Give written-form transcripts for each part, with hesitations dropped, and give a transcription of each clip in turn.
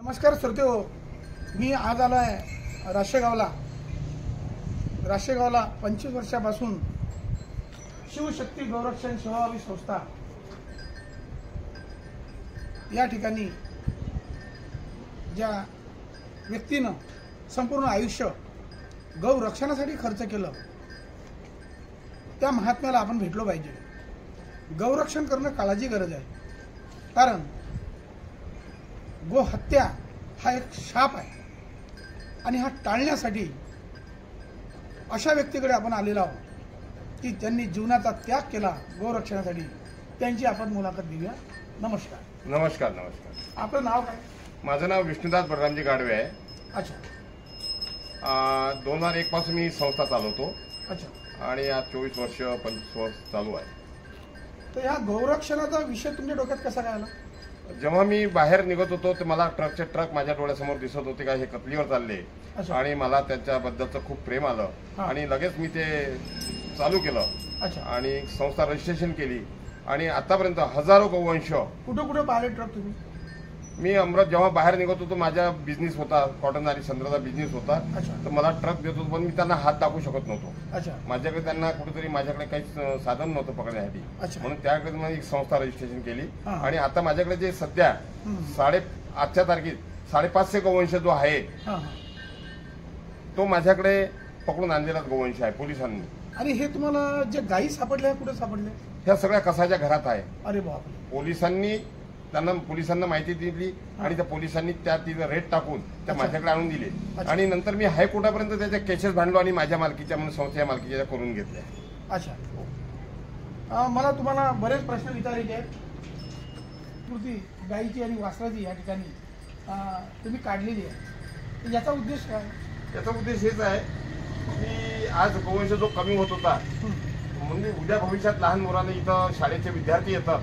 नमस्कार श्रोते हो, मी आज आलो आहे राशेगावला 25 वर्षापासून शिवशक्ती गौरक्षण सेवाभावी संस्था या ठिकाणी ज्या व्यक्तीनं संपूर्ण आयुष्य गौरक्षणासाठी खर्च केलं त्या महात्म्याला आपण भेटलो पाहिजे। गौरक्षण करणं काळाची गरज आहे, कारण गोहत्या हा एक शाप आहे आणि हा टाळण्यासाठी अशा व्यक्तीकडे आपण आलेलो आहोत की त्यांनी जीवनाचा त्याग केला गोरक्षणासाठी। त्यांची आपण मुलाखत घेऊया। नमस्कार। नमस्कार नमस्कार। आपलं नाव काय? माझं नाव विष्णुदास बलरामजी गाडवे आहे। अच्छा। 2001 पासून मी संस्था चालवतो। अच्छा। आणि आज 24 वर्ष 25 वर्ष चालू आहे। तर ह्या गौरक्षणाचा विषय तुमच्या डोक्यात कसा काय आला? जेव्हा मी बाहेर निघत होतो तर मला ट्रकचे ट्रक माझ्या डोळ्यासमोर दिसत होते का हे कतलीवर चालले, आणि मला त्याच्याबद्दलचं खूप प्रेम आलं आणि लगेच मी ते चालू केलं आणि संस्था रजिस्ट्रेशन केली आणि आतापर्यंत हजारो गोवंश। कुठे कुठे पाहिले ट्रक तुम्ही? मी अमृत जेव्हा बाहेर निघत होतो, माझा बिझनेस होता, कॉटन आणि संत्र्याचा बिझनेस होता, तर मला ट्रक देत होतो पण मी त्यांना हात दाखवू शकत नव्हतो। माझ्याकडे त्यांना कुठेतरी माझ्याकडे काही साधन नव्हतं पकडण्यासाठी, म्हणून त्याकडे मी एक संस्था रजिस्ट्रेशन केली आणि आता माझ्याकडे जे सध्या आजच्या तारखेत 550 गोवंश जो आहे तो माझ्याकडे पकडून आणलेला गोवंश आहे पोलिसांनी। आणि हे तुम्हाला जे गायी सापडल्या कुठे सापडले? ह्या सगळ्या कसाच्या घरात आहे। अरे बापरे। पोलिसांना माहिती दिली आणि त्या पोलिसांनी त्या तिथं रेट टाकून त्या माझ्याकडे आणून दिले आणि नंतर मी हायकोर्टापर्यंत त्याच्या केसेस भांडलो आणि माझ्या मालकीच्या म्हणून संस्थेच्या मालकीच्या करून घेतल्या। अच्छा। मला तुम्हाला बरेच प्रश्न विचारायचे आहेत। कृती गायीची आणि वासराची या ठिकाणी तुम्ही काढलेली आहे, याचा उद्देश काय? याचा उद्देश हेच आहे की आज गोवंश जो कमी होत होता, म्हणजे उद्या भविष्यात लहान मुलांना इथं शाळेचे विद्यार्थी येतात,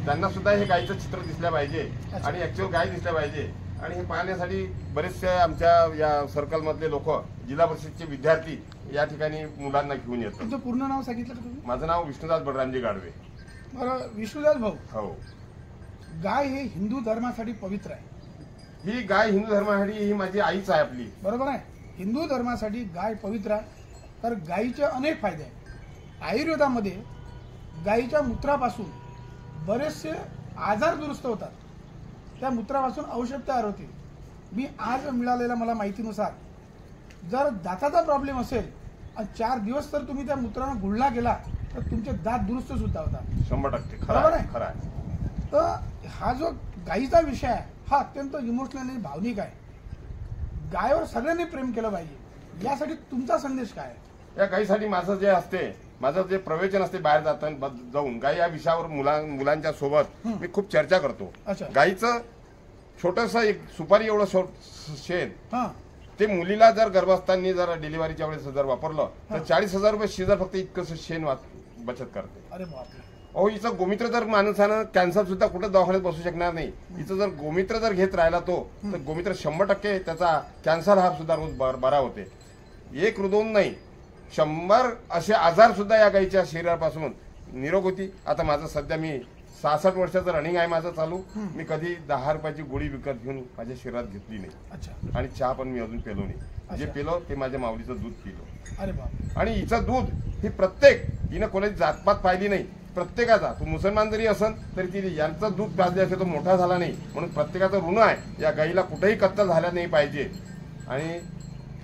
त्यांना सुद्धा हे गायीचं चित्र दिसलं पाहिजे आणि ऍक्च्युअल गाय दिसल्या पाहिजे। आणि हे पाहण्यासाठी बरेचसे आमच्या या सर्कलमधले लोक, जिल्हा परिषदचे विद्यार्थी या ठिकाणी मुलांना घेऊन येतात। तुमचं पूर्ण नाव सांगितलं का तुम्ही? माझं नाव विष्णुदास बलरामजी गाडवे। बरं विष्णुदास भाऊ, हो, गाय हे हिंदू धर्मासाठी पवित्र आहे। ही गाय हिंदू धर्मासाठी ही माझी आईच आहे आपली। बरोबर आहे, हिंदू धर्मासाठी गाय पवित्र आहे। तर गायीचे अनेक फायदे आहेत। आयुर्वेदामध्ये गायीच्या मूत्रापासून बरेचसे आजार दुरुस्त होतात, त्या मूत्रापासून औषध तयार होते। मी आज मिळालेल्या मला माहितीनुसार जर दाताचा प्रॉब्लेम असेल आणि 4 दिवस तर तुम्ही त्या मूत्रानं गुळला गेला तर तुमचे दात दुरुस्त सुद्धा होतात। 100% बरोबर आहे, खरं आहे। तर हा जो गायीचा विषय आहे हा अत्यंत इमोशनल आणि भावनिक आहे। गायीवर सगळ्यांनी प्रेम केलं पाहिजे, यासाठी तुमचा संदेश काय आहे? या गायीसाठी माझं जे असते, माझं जे प्रवचन असते बाहेर जाऊन गाय या विषयावर मुलांच्या सोबत मी खूप चर्चा करतो। गायीचं छोटस एक सुपारी एवढं शेण ते मुलीला जर गर्भावस्थांनी जर डिलिव्हरीच्या वेळेस जर वापरलं तर 40,000 रुपये शिजर फक्त इतकंसं शेण बचत करते। अरे बापरे। अहो, हिचं गोमित्र जर माणसानं कॅन्सर सुद्धा कुठं दवाखान्यात बसू शकणार नाही। हिचं जर गोमित्र जर घेत राहिला तो तर गोमित्र 100% त्याचा कॅन्सर हा सुद्धा रोज बरा होते। 1 2 नाही, 100 असे आजार सुद्धा या गायीच्या शरीरापासून निरोग होती। आता माझं सध्या मी 66 वर्षाचं रनिंग आहे माझं चालू। मी कधी 10 रुपयाची गोळी विकत घेऊन माझ्या शरीरात घेतली नाही आणि चहा पण मी अजून पेलो नाही। जे पेलो ते माझ्या माऊलीचं दूध पिलो। अरे बाप। आणि हिचं दूध ही प्रत्येक, हिनं कोणाची जातपात पाहिली नाही, प्रत्येकाचा, तो मुसलमान जरी असेल तरी ती यांचं दूध प्याजले असे तो मोठा झाला नाही, म्हणून प्रत्येकाचं ऋण आहे। या गायीला कुठेही कत्तल झाल्या नाही पाहिजे। आणि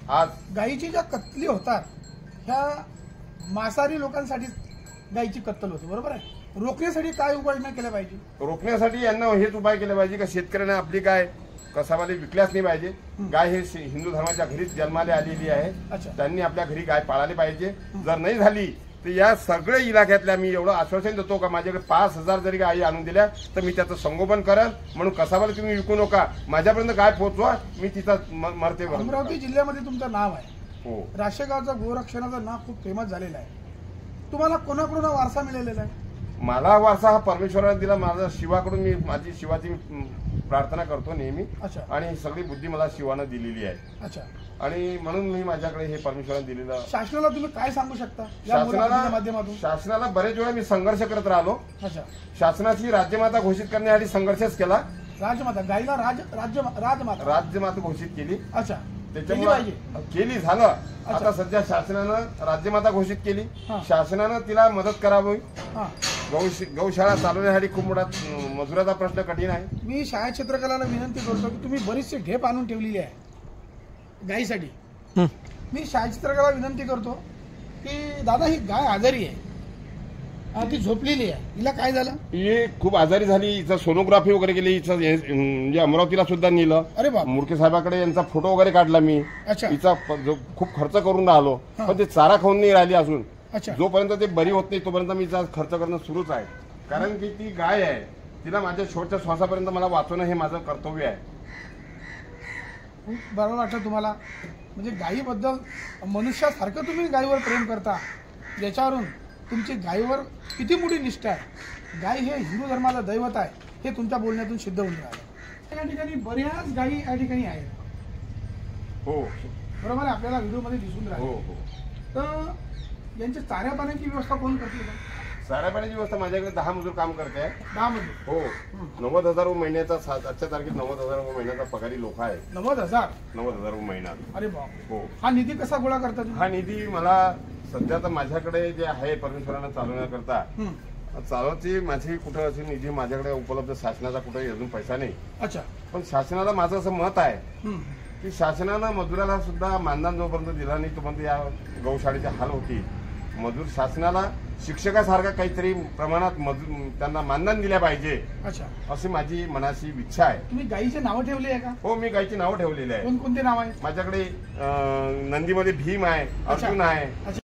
आज गायीची ज्या कत्तली होतात ह्या मांसाहारी लोकांसाठी गायीची कत्तल होते, बरोबर आहे? रोखण्यासाठी काय उपाययोजना केल्या पाहिजे? रोखण्यासाठी यांना हेच उपाय केले पाहिजे का शेतकऱ्यांना आपली गाय कसावाली विकल्याच नाही पाहिजे। गाय हे हिंदू धर्माच्या घरीच जन्माला आलेली आहे, त्यांनी आपल्या घरी गाय पाळाली पाहिजे। जर नाही झाली तर या सगळ्या इलाक्यातल्या मी एवढं आश्वासन देतो का माझ्याकडे 5,000 जरी गायी आणून दिल्या तर मी त्याचं संगोपन करेन, म्हणून कसावाला तुम्ही विकू नका, माझ्यापर्यंत गाय पोहोचवा, मी तिथं मरते। अमरावती जिल्ह्यामध्ये तुमचं नाव आहे, हो, राशेगावचा गोरक्षणाचं नाव खूप फेमस झालेलं आहे। तुम्हाला कोणाकडून वारसा मिळालेला आहे? मला वारसा हा परमेश्वराने दिला। माझा शिवाकडून मी माझी शिवाची प्रार्थना करतो नेहमी आणि सगळी बुद्धी मला शिवानं दिलेली आहे। आणि म्हणून मी माझ्याकडे हे परमेश्वराने दिलेलं। शासनाला तुम्ही काय सांगू शकता? शासनाला बरेच वेळा मी संघर्ष करत राहिलो। शासनाची राज्यमाता घोषित करण्यासाठी संघर्षच केला राजमाता गाईला राजमाता राज्यमाता घोषित केली. अच्छा केली त्याच्यामुळे पाहिजे. केली झालं. आता सध्या शासनानं राज्यमाता घोषित केली. हा. शासनानं तिला मदत करावी. हा गौशाळा चालवण्यासाठी खूप मोठा मजुराचा प्रश्न कठीण आहे. मी शाळा क्षेत्रकलाला विनंती करतो की तुम्ही बरीचशी ढेप आणून ठेवलेली आहे गायीसाठी. मी शाळा चित्रकला विनंती करतो की दादा ही गाय आजारी आहे, ती झोपलेली आहे, हिला काय झालं? ही खूप आजारी झाली. हिचं सोनोग्राफी वगैरे केली. हिचं म्हणजे अमरावतीला सुद्धा नेलं. अरे बाप. मुरके साहेबाकडे यांचा फोटो वगैरे काढला मी. अच्छा हिचा खूप खर्च करून राहिलो, पण ते चारा खाऊन नाही राहिली अजून. अच्छा जोपर्यंत ते बरी होत नाही तोपर्यंत मी हिचा खर्च करणं सुरूच आहे. कारण की ती गाय आहे, तिला माझ्या शेवटच्या श्वासापर्यंत मला वाचवणं हे माझं कर्तव्य आहे. खूप बरं वाटलं तुम्हाला, म्हणजे गायीबद्दल मनुष्यासारखं तुम्ही गायीवर प्रेम करता, याच्यावरून तुमची गायीवर किती मोठी निष्ठा आहे. गाय हे हिंदू धर्माचं दैवत आहे हे तुमच्या बोलण्यातून सिद्ध होऊन राहिलं. या ठिकाणी बऱ्याच गायी या ठिकाणी आहेत. हो बरोबर आहे, आपल्याला व्हिडिओमध्ये दिसून हो राहिलं. हो. तर यांची चाऱ्या पाण्याची व्यवस्था कोण करते? चारा पाण्याची व्यवस्था माझ्याकडे 10 मजूर काम करते. 10 मध्ये हो 90,000 रुपये महिन्याचा. आजच्या तारखेत 90,000 रुपये महिन्याचा पगारी लोक आहे. 90,000? 90,000 रुपये महिना. अरे बाप. हो. हा निधी कसा गोळा करता तुम्ही? हा निधी मला सध्या तर माझ्याकडे जे आहे परमेश्वरानं चालवण्याकरता चालवायची माझी कुठं अशी निधी माझ्याकडे उपलब्ध शासनाचा कुठे अजून पैसा नाही. अच्छा. पण शासनाला माझं असं मत आहे हम्म. की शासनानं मजुराला सुद्धा मानधन जोपर्यंत दिला नाही तोपर्यंत या गौशाळेची हाल होती. मजूर शासनाला शिक्षकासारखा काहीतरी प्रमाणात त्यांना मानधन दिल्या पाहिजे, अच्छा, अशी माझी मनाची इच्छा आहे. तुम्ही गायीचे नावं ठेवली आहे का? हो, मी गायची नावं ठेवलेली आहे. कोणकोणते नाव आहेत? माझ्याकडे नंदीमध्ये भीम आहे, अर्जुन आहे. अच्छा.